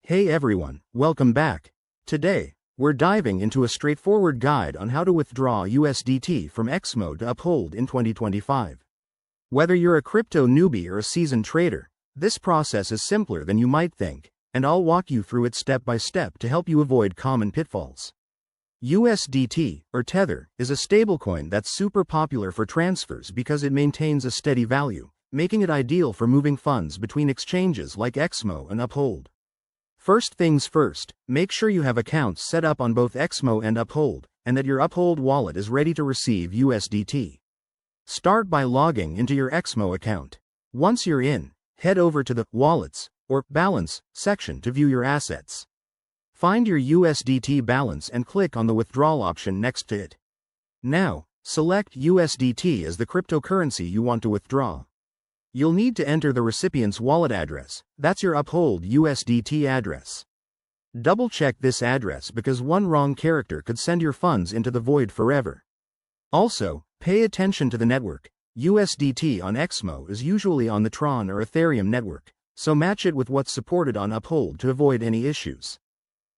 Hey everyone, welcome back. Today, we're diving into a straightforward guide on how to withdraw USDT from XMO to Uphold in 2025. Whether you're a crypto newbie or a seasoned trader, this process is simpler than you might think, and I'll walk you through it step by step to help you avoid common pitfalls. USDT, or Tether, is a stablecoin that's super popular for transfers because it maintains a steady value, making it ideal for moving funds between exchanges like XMO and Uphold. First things first, make sure you have accounts set up on both XMO and Uphold, and that your Uphold wallet is ready to receive USDT. Start by logging into your XMO account. Once you're in, head over to the Wallets, or Balance, section to view your assets. Find your USDT balance and click on the withdrawal option next to it. Now, select USDT as the cryptocurrency you want to withdraw. You'll need to enter the recipient's wallet address, that's your Uphold USDT address. Double-check this address because one wrong character could send your funds into the void forever. Also, pay attention to the network. USDT on XMO is usually on the Tron or Ethereum network, so match it with what's supported on Uphold to avoid any issues.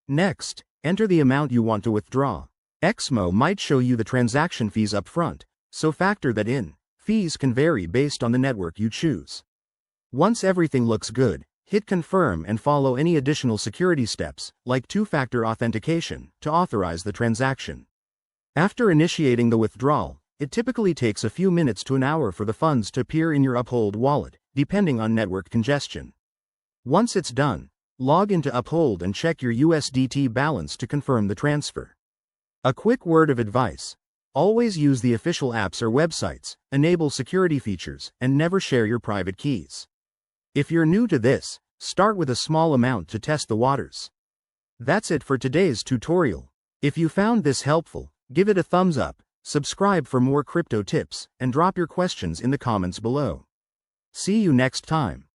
Next, enter the amount you want to withdraw. XMO might show you the transaction fees up front, so factor that in. Fees can vary based on the network you choose. Once everything looks good, hit confirm and follow any additional security steps, like two-factor authentication, to authorize the transaction. After initiating the withdrawal, it typically takes a few minutes to an hour for the funds to appear in your Uphold wallet, depending on network congestion. Once it's done, log into Uphold and check your USDT balance to confirm the transfer. A quick word of advice. Always use the official apps or websites, enable security features, and never share your private keys. If you're new to this, start with a small amount to test the waters. That's it for today's tutorial. If you found this helpful, give it a thumbs up, subscribe for more crypto tips, and drop your questions in the comments below. See you next time.